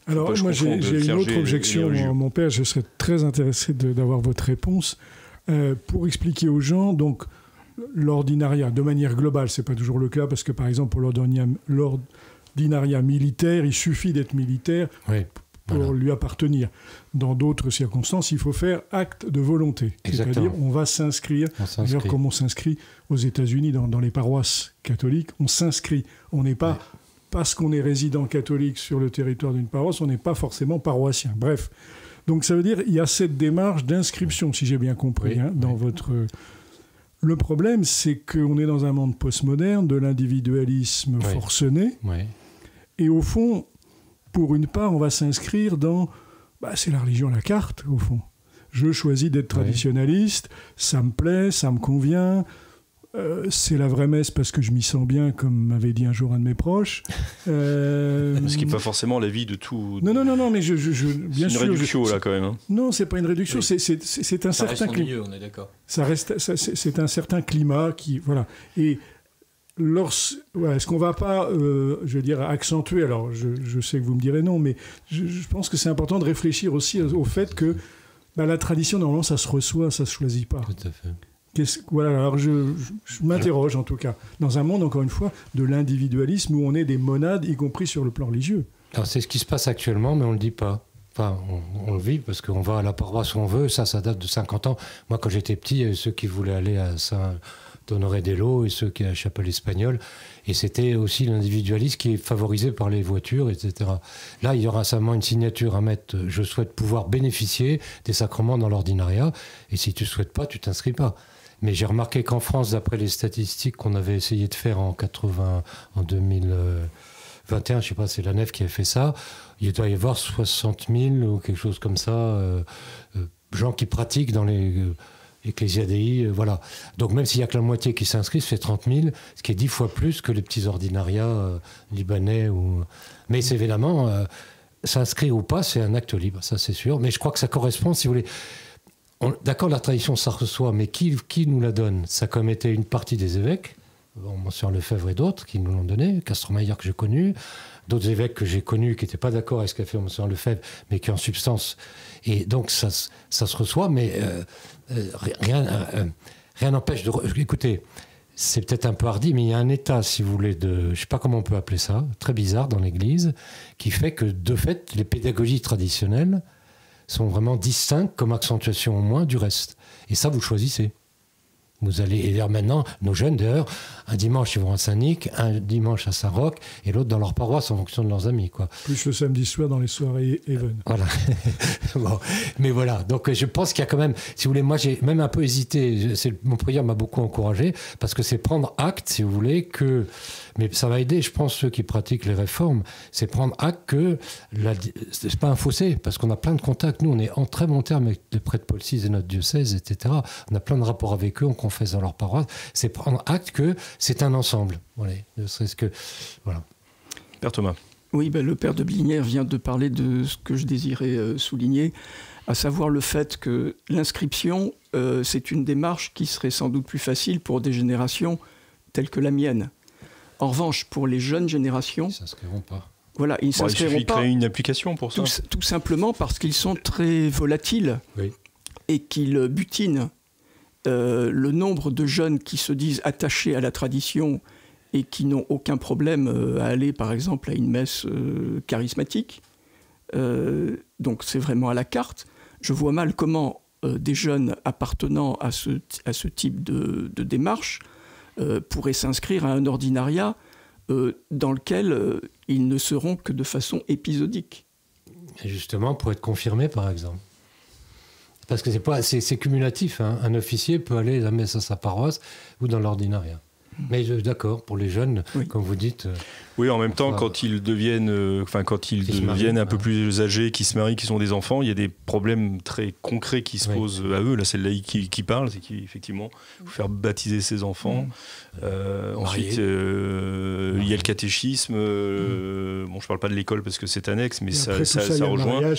Alors, moi, j'ai une autre objection. Mon père, je serais très intéressé d'avoir votre réponse. Pour expliquer aux gens, donc, l'ordinariat, de manière globale, ce n'est pas toujours le cas, parce que, par exemple, pour l'ordinariat militaire, il suffit d'être militaire pour lui appartenir. Dans d'autres circonstances, il faut faire acte de volonté. C'est-à-dire, on va s'inscrire. D'ailleurs, comme on s'inscrit aux États-Unis dans les paroisses catholiques, on s'inscrit. On n'est pas... Parce qu'on est résident catholique sur le territoire d'une paroisse, on n'est pas forcément paroissien. Bref. Donc ça veut dire qu'il y a cette démarche d'inscription, si j'ai bien compris, dans votre... Le problème, c'est qu'on est dans un monde postmoderne, de l'individualisme forcené. Et au fond, pour une part, on va s'inscrire dans... c'est la religion à la carte, au fond. Je choisis d'être traditionnaliste, ça me plaît, ça me convient... c'est la vraie messe parce que je m'y sens bien, comme m'avait dit un jour un de mes proches. Ce qui n'est pas forcément l'avis de tout. Non, mais bien sûr. C'est une réduction là quand même. Hein. Non, c'est pas une réduction. C'est un certain climat. On est d'accord. C'est un certain climat qui Et est-ce qu'on va pas, accentuer. Alors, je sais que vous me direz non, mais je pense que c'est important de réfléchir aussi au fait que la tradition normalement ça se reçoit, ça se choisit pas. Tout à fait. Alors je m'interroge en tout cas, dans un monde, encore une fois, de l'individualisme où on est des monades, y compris sur le plan religieux. Alors c'est ce qui se passe actuellement, mais on ne le dit pas. Enfin, on le vit parce qu'on va à la paroisse où on veut, ça date de 50 ans. Moi, quand j'étais petit, il y avait ceux qui voulaient aller à Saint-Honoré-des-Laux et ceux qui à la Chapelle Espagnole. Et c'était aussi l'individualisme qui est favorisé par les voitures, etc. Là, il y aura seulement une signature à mettre. Je souhaite pouvoir bénéficier des sacrements dans l'ordinariat. Et si tu ne souhaites pas, tu ne t'inscris pas. Mais j'ai remarqué qu'en France, d'après les statistiques qu'on avait essayé de faire en 2021, je ne sais pas, c'est la Nef qui a fait ça, il doit y avoir 60 000 ou quelque chose comme ça, gens qui pratiquent dans les Ecclesia Dei, voilà. Donc même s'il n'y a que la moitié qui s'inscrit, ça fait 30 000, ce qui est 10 fois plus que les petits ordinariats libanais. Mais c'est évidemment, s'inscrire ou pas, c'est un acte libre, ça c'est sûr. Mais je crois que ça correspond, si vous voulez... D'accord, la tradition, ça reçoit, mais qui nous la donne? Ça a quand même été une partie des évêques, Monseigneur Lefebvre et d'autres qui nous l'ont donné, Castromaillère que j'ai connu, d'autres évêques que j'ai connus qui n'étaient pas d'accord avec ce qu'a fait Monseigneur Lefebvre, mais qui en substance. Et donc ça se reçoit, mais rien n'empêche de... Écoutez, c'est peut-être un peu hardi, mais il y a un état, si vous voulez, je ne sais pas comment on peut appeler ça, très bizarre dans l'Église, qui fait que, de fait, les pédagogies traditionnelles sont vraiment distincts comme accentuation au moins du reste. Et ça, vous choisissez. Vous allez, et d'ailleurs maintenant, nos jeunes, d'ailleurs, un dimanche ils vont à Saint-Nic, un dimanche à Saint-Roch, et l'autre dans leur paroisse en fonction de leurs amis, quoi. Plus le samedi soir dans les soirées Even. Voilà. Bon. Mais voilà, donc je pense qu'il y a quand même, si vous voulez, moi j'ai même un peu hésité, mon prieur m'a beaucoup encouragé, parce que c'est prendre acte, si vous voulez, que... Mais ça va aider, je pense, ceux qui pratiquent les réformes, c'est prendre acte que c'est pas un fossé, parce qu'on a plein de contacts. Nous, on est en très bon terme avec les prêtres Paul VI et notre diocèse, etc. On a plein de rapports avec eux, on confesse dans leur paroisse. C'est prendre acte que c'est un ensemble. Voilà. Ne serait-ce que... Voilà. Père Thomas. Oui, le père de Blinière vient de parler de ce que je désirais souligner, à savoir le fait que l'inscription, c'est une démarche qui serait sans doute plus facile pour des générations telles que la mienne. En revanche, pour les jeunes générations... Ils ne s'inscriront pas. Voilà, ils ne s'inscriront pas. Il suffit de créer une application pour ça. Tout simplement parce qu'ils sont très volatiles et qu'ils butinent. Le nombre de jeunes qui se disent attachés à la tradition et qui n'ont aucun problème à aller, par exemple, à une messe charismatique. Donc c'est vraiment à la carte. Je vois mal comment des jeunes appartenant à ce type de démarche pourraient s'inscrire à un ordinariat dans lequel ils ne seront que de façon épisodique. Et justement, pour être confirmé, par exemple. Parce que c'est cumulatif. Hein. Un officier peut aller à la messe à sa paroisse ou dans l'ordinariat. Mais d'accord, pour les jeunes, comme vous dites... Oui, en même temps, quand ils deviennent un peu plus âgés, qui se marient, qui sont des enfants, il y a des problèmes très concrets qui se posent à eux. Là, c'est le laïc qui parle, c'est qu'effectivement, il faut faire baptiser ses enfants. Ensuite, il y a le catéchisme. Bon, je ne parle pas de l'école parce que c'est annexe, mais ça rejoint.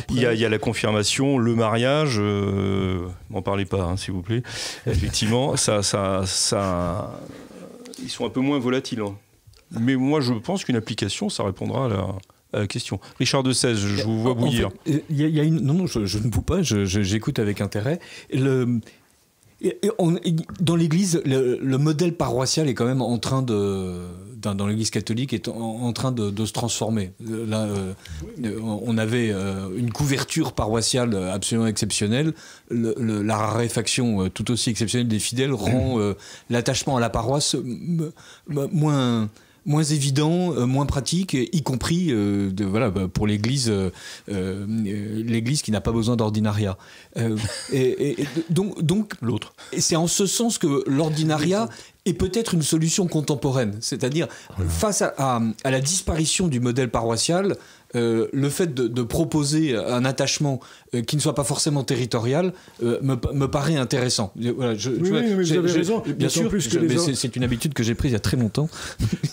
Il y a la confirmation, le mariage. N'en parlez pas, hein, s'il vous plaît. Effectivement, ils sont un peu moins volatiles. Hein. Mais moi, je pense qu'une application, ça répondra question. Richard de Sèze, je vous vois bouillir. Non, je ne boue pas, j'écoute avec intérêt. Dans l'Église, le modèle paroissial est quand même en train dans l'Église catholique, est en train de se transformer. Là, on avait une couverture paroissiale absolument exceptionnelle. La raréfaction tout aussi exceptionnelle des fidèles rend l'attachement à la paroisse moins évident, moins pratique, y compris pour l'Église, l'Église qui n'a pas besoin d'ordinariat. Donc l'autre. Et c'est en ce sens que l'ordinariat est peut-être une solution contemporaine, c'est-à-dire face à la disparition du modèle paroissial. Le fait de proposer un attachement qui ne soit pas forcément territorial me paraît intéressant. Voilà, vous avez raison. Bien sûr, c'est une habitude que j'ai prise il y a très longtemps.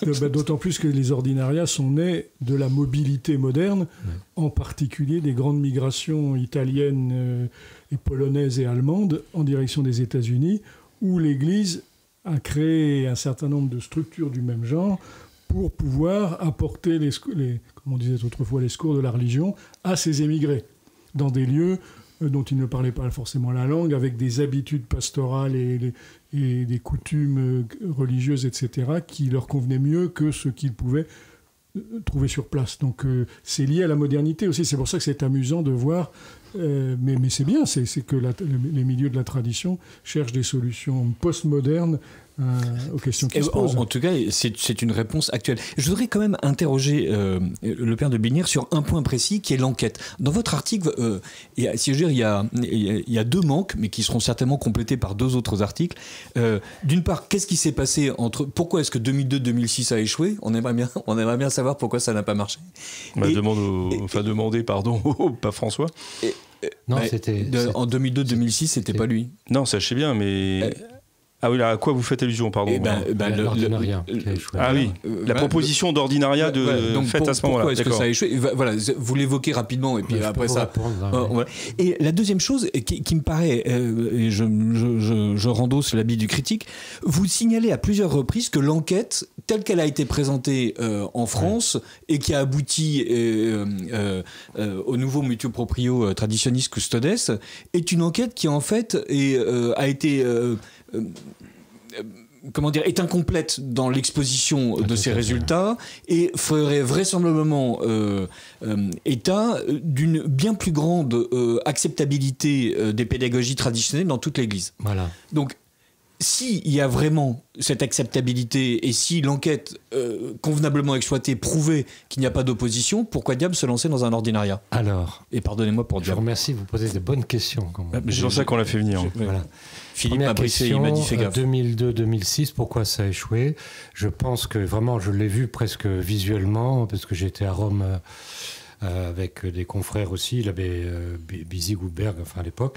D'autant plus que les ordinariats sont nés de la mobilité moderne, en particulier des grandes migrations italiennes et polonaises et allemandes en direction des États-Unis, où l'Église a créé un certain nombre de structures du même genre pour pouvoir apporter comme on disait autrefois, les secours de la religion à ces émigrés, dans des lieux dont ils ne parlaient pas forcément la langue, avec des habitudes pastorales et des coutumes religieuses, etc., qui leur convenaient mieux que ce qu'ils pouvaient trouver sur place. Donc c'est lié à la modernité aussi. C'est pour ça que c'est amusant de voir, mais c'est bien, c'est que les milieux de la tradition cherchent des solutions postmodernes aux questions qui se posent. En tout cas, c'est une réponse actuelle. Je voudrais quand même interroger le père de Blinière sur un point précis qui est l'enquête. Dans votre article, il y a deux manques, mais qui seront certainement complétés par deux autres articles. D'une part, qu'est-ce qui s'est passé pourquoi est-ce que 2002-2006 a échoué ? On aimerait bien savoir pourquoi ça n'a pas marché. Demandez pardon au pape François. Non, en 2002-2006, c'était pas lui. Non, ça je sais bien, mais... Ah oui, là, à quoi vous faites allusion, pardon? L'ordinariat qui a échoué. Ah oui, la proposition d'ordinariat faite à ce moment-là. Pourquoi est-ce que ça a échoué? Voilà, vous l'évoquez rapidement, et puis après ça... Et la deuxième chose qui me paraît, et je rendosse l'habit du critique, vous signalez à plusieurs reprises que l'enquête, telle qu'elle a été présentée en France, et qui a abouti au nouveau mutio proprio traditionis custodes, est une enquête qui en fait a été... est incomplète dans l'exposition de ses résultats et ferait vraisemblablement état d'une bien plus grande acceptabilité des pédagogies traditionnelles dans toute l'Église. Voilà. Donc, s'il y a vraiment cette acceptabilité et si l'enquête convenablement exploitée prouvait qu'il n'y a pas d'opposition, pourquoi diable se lancer dans un ordinariat? Alors, et pardonnez-moi pour dire. Je vous remercie, vous posez des bonnes questions. C'est pour ça qu'on l'a fait venir. Voilà. Philippe m'a briefé, il m'a dit fais gaffe. 2002-2006, pourquoi ça a échoué? Je pense que vraiment, je l'ai vu presque visuellement, parce que j'étais à Rome avec des confrères aussi, l'abbé Bizig-Goubberg, à l'époque,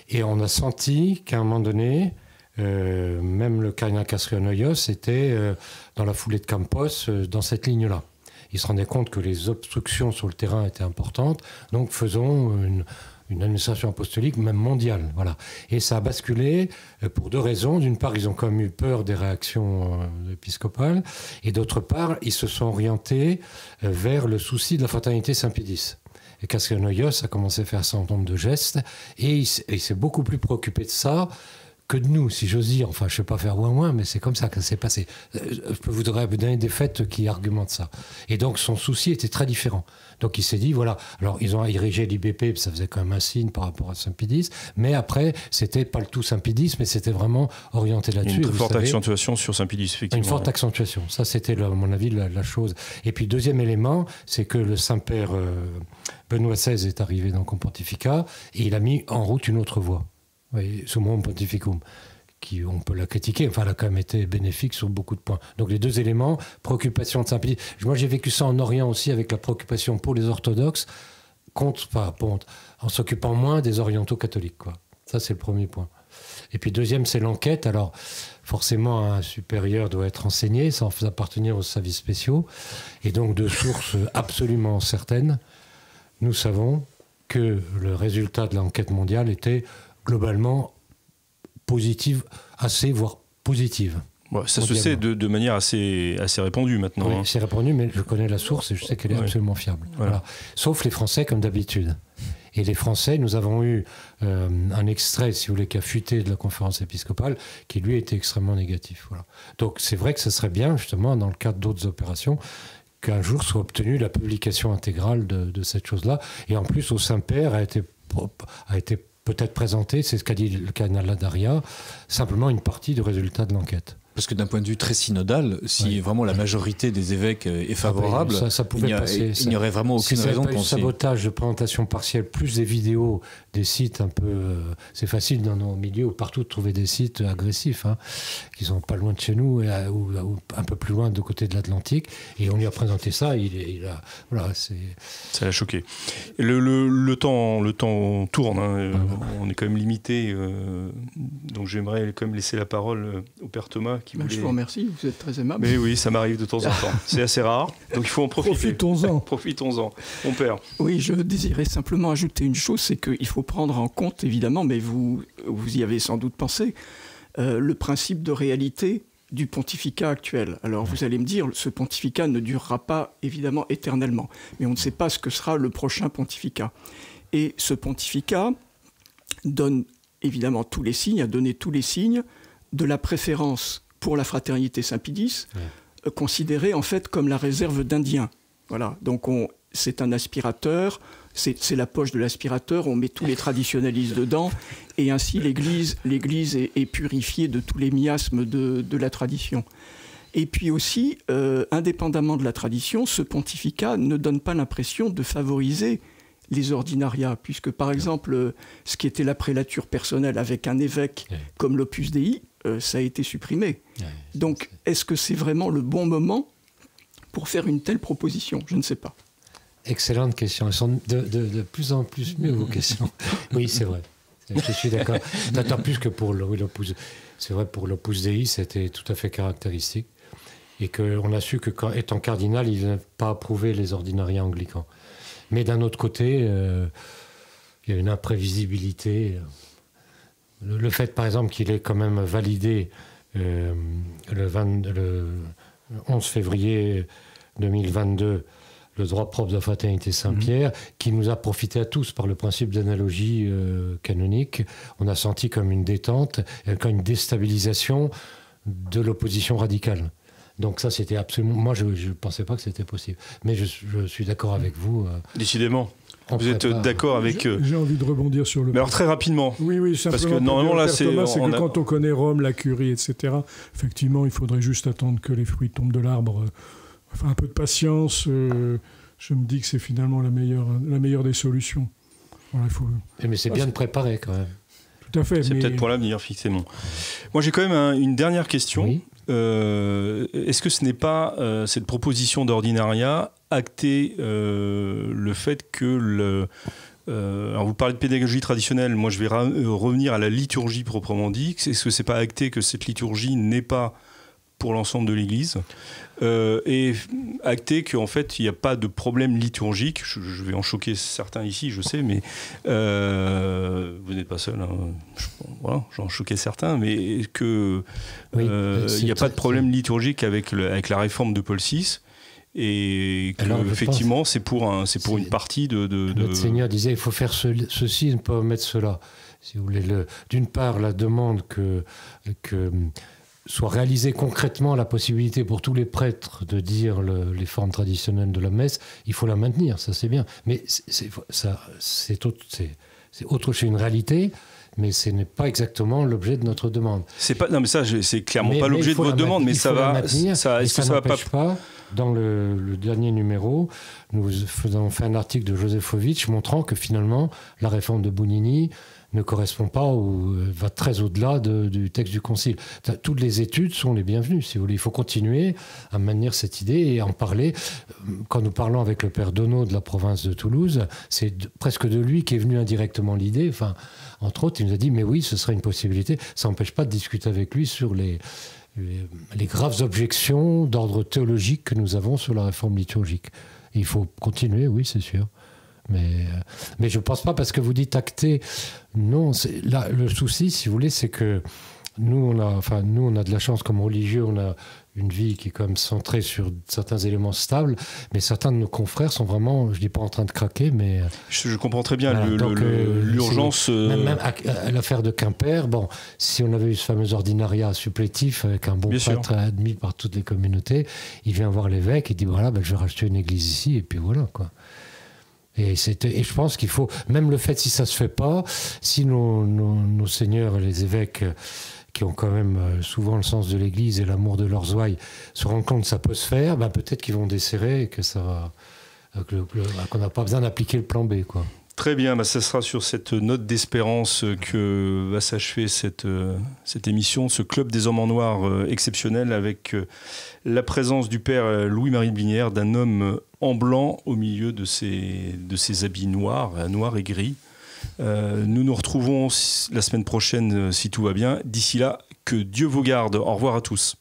et on a senti qu'à un moment donné, même le cardinal Castriot-Noyos était dans la foulée de Campos dans cette ligne-là. Il se rendait compte que les obstructions sur le terrain étaient importantes, donc faisons une administration apostolique, même mondiale. Voilà. Et ça a basculé pour deux raisons. D'une part, ils ont quand même eu peur des réactions épiscopales, et d'autre part, ils se sont orientés vers le souci de la fraternité Saint-Pédis. Et Castriot-Noyos a commencé à faire un certain nombre de gestes, et il s'est beaucoup plus préoccupé de ça que de nous, si j'ose dire. Enfin, je ne vais pas faire ouin-ouin, mais c'est comme ça que ça s'est passé. Je voudrais vous donner des faits qui argumentent ça. Et donc, son souci était très différent. Donc, il s'est dit, voilà, alors ils ont érigé l'IBP, ça faisait quand même un signe par rapport à Saint-Pédis, mais après, c'était pas le tout Saint-Pédis, mais c'était vraiment orienté là-dessus. Une forte accentuation sur Saint-Pédis, effectivement. Une forte accentuation, ça c'était, à mon avis, la chose. Et puis, deuxième élément, c'est que le Saint-Père Benoît XVI est arrivé dans le pontificat, et il a mis en route une autre voie. Oui, Summum Pontificum, qui on peut la critiquer, enfin elle a quand même été bénéfique sur beaucoup de points. Donc les deux éléments, préoccupation de Saint-Pédis. Moi j'ai vécu ça en Orient aussi avec la préoccupation pour les orthodoxes, en s'occupant moins des orientaux catholiques, quoi. Ça c'est le premier point. Et puis deuxième, c'est l'enquête. Alors forcément un supérieur doit être enseigné sans appartenir aux services spéciaux. Et donc de sources absolument certaines, nous savons que le résultat de l'enquête mondiale était globalement positive, voire positive. Ouais, ça se sait de manière assez répandue maintenant. Oui, c'est répandu, mais je connais la source et je sais qu'elle est absolument fiable. Voilà. Sauf les Français, comme d'habitude. Et les Français, nous avons eu un extrait, si vous voulez, qui a fuité de la conférence épiscopale, qui lui était extrêmement négatif. Voilà. Donc c'est vrai que ce serait bien, justement, dans le cadre d'autres opérations, qu'un jour soit obtenue la publication intégrale de cette chose-là. Et en plus, au Saint-Père a été peut-être présenté, c'est ce qu'a dit le cardinal Daria, simplement une partie du résultat de l'enquête. Parce que d'un point de vue très synodal, si vraiment la majorité des évêques est favorable, ça pouvait passer. Il n'y aurait vraiment aucune raison de penser. Sabotage de présentation partielle, plus des vidéos, des sites un peu... c'est facile dans nos milieux, partout, de trouver des sites agressifs, qui sont pas loin de chez nous, ou un peu plus loin de côté de l'Atlantique. Et on lui a présenté ça, ça l'a choqué. Le temps tourne, on est quand même limité. Donc j'aimerais quand même laisser la parole au Père Thomas. Je vous remercie, vous êtes très aimable. Mais oui, ça m'arrive de temps en temps. C'est assez rare, donc il faut en profiter. Profitons-en. Mon père. Oui, je désirais simplement ajouter une chose, c'est qu'il faut prendre en compte, évidemment, mais vous y avez sans doute pensé, le principe de réalité du pontificat actuel. Alors vous allez me dire, ce pontificat ne durera pas, évidemment, éternellement. Mais on ne sait pas ce que sera le prochain pontificat. Et ce pontificat donne, évidemment, a donné tous les signes de la préférence pour la fraternité Saint-Pie-X, considérée en fait comme la réserve d'Indiens. Voilà, donc c'est un aspirateur, c'est la poche de l'aspirateur, on met tous les traditionnalistes dedans, et ainsi l'Église est purifiée de tous les miasmes de la tradition. Et puis aussi, indépendamment de la tradition, ce pontificat ne donne pas l'impression de favoriser les ordinariats, puisque par exemple, ce qui était la prélature personnelle avec un évêque comme l'Opus Dei, ça a été supprimé. Donc, est-ce que c'est vraiment le bon moment pour faire une telle proposition ? Je ne sais pas. Excellente question. Elles sont de plus en plus mieux, vos questions. Oui, c'est vrai. Je suis d'accord. D'autant plus que pour l'Opus... C'est vrai, pour l'Opus Dei, c'était tout à fait caractéristique. Et qu'on a su que, étant cardinal, il n'a pas approuvé les ordinariats anglicans. Mais d'un autre côté, il y a une imprévisibilité... Le fait, par exemple, qu'il ait quand même validé le 11 février 2022 le droit propre de la fraternité Saint-Pierre, qui nous a profité à tous par le principe d'analogie canonique. On a senti comme une détente, comme une déstabilisation de l'opposition radicale. Donc ça, c'était absolument... Moi, je ne pensais pas que c'était possible. Mais je suis d'accord avec vous. Décidément. Vous êtes d'accord avec... J'ai envie de rebondir sur le... Mais alors très rapidement. Oui, simplement. Parce que normalement, là, c'est... Thomas, c'est que quand on connaît Rome, la curie, etc., effectivement, il faudrait juste attendre que les fruits tombent de l'arbre. Enfin, un peu de patience. Je me dis que c'est finalement la meilleure des solutions. Voilà, mais c'est bien de préparer, quand même. Tout à fait. C'est peut-être pour l'avenir, fixément. Moi, j'ai quand même une dernière question. Oui. Est-ce que ce n'est pas cette proposition d'ordinariat acter le fait que alors vous parlez de pédagogie traditionnelle, moi je vais revenir à la liturgie proprement dit. Est-ce que c'est pas acter que cette liturgie n'est pas pour l'ensemble de l'Église et acter qu'en fait il n'y a pas de problème liturgique. Je vais en choquer certains ici, je sais, mais vous n'êtes pas seul. Voilà, j'en choquais certains, mais que il n'y a pas de problème liturgique avec la réforme de Paul VI. Et que, effectivement, c'est pour une partie de... Notre Seigneur disait, il faut faire ceci, ne pas omettre cela. Si vous voulez, d'une part, la demande que soit réalisée concrètement la possibilité pour tous les prêtres de dire les formes traditionnelles de la messe, il faut la maintenir, ça c'est bien. Mais c'est autre chose, une réalité, mais ce n'est pas exactement l'objet de notre demande. Non, mais ça, c'est clairement pas l'objet de votre demande, mais ça va... Est-ce que ça n'empêche pas dans le dernier numéro, nous avons fait un article de Josefovitch montrant que finalement, la réforme de Bounini ne correspond pas ou va très au-delà du texte du Concile. Toutes les études sont les bienvenues, si vous voulez. Il faut continuer à maintenir cette idée et en parler. Quand nous parlons avec le père Donneau de la province de Toulouse, c'est presque de lui qu'est venue indirectement l'idée. Enfin, entre autres, il nous a dit, mais oui, ce serait une possibilité. Ça n'empêche pas de discuter avec lui sur les graves objections d'ordre théologique que nous avons sur la réforme liturgique. Et il faut continuer, oui, c'est sûr. Mais je ne pense pas, parce que vous dites acter. Non, là, le souci, si vous voulez, c'est que nous, on a de la chance comme religieux, on a une vie qui est quand même centrée sur certains éléments stables, mais certains de nos confrères sont vraiment, je dis pas en train de craquer, mais... Je comprends très bien voilà, l'urgence... Même à l'affaire de Quimper, bon, si on avait eu ce fameux ordinariat supplétif avec un bon prêtre admis par toutes les communautés, il vient voir l'évêque et dit, voilà, je vais racheter une église ici, et puis voilà, quoi. Et je pense qu'il faut, même le fait, si ça se fait pas, si nos seigneurs, les évêques, qui ont quand même souvent le sens de l'Église et l'amour de leurs ouailles, se rendent compte que ça peut se faire, peut-être qu'ils vont desserrer et que qu'on n'a pas besoin d'appliquer le plan B, quoi. Très bien, ce sera sur cette note d'espérance que va s'achever cette émission, ce Club des Hommes en Noir exceptionnel, avec la présence du père Louis-Marie de Blinière, d'un homme en blanc au milieu de ses habits noirs et gris. Nous nous retrouvons la semaine prochaine si tout va bien. D'ici là, que Dieu vous garde. Au revoir à tous.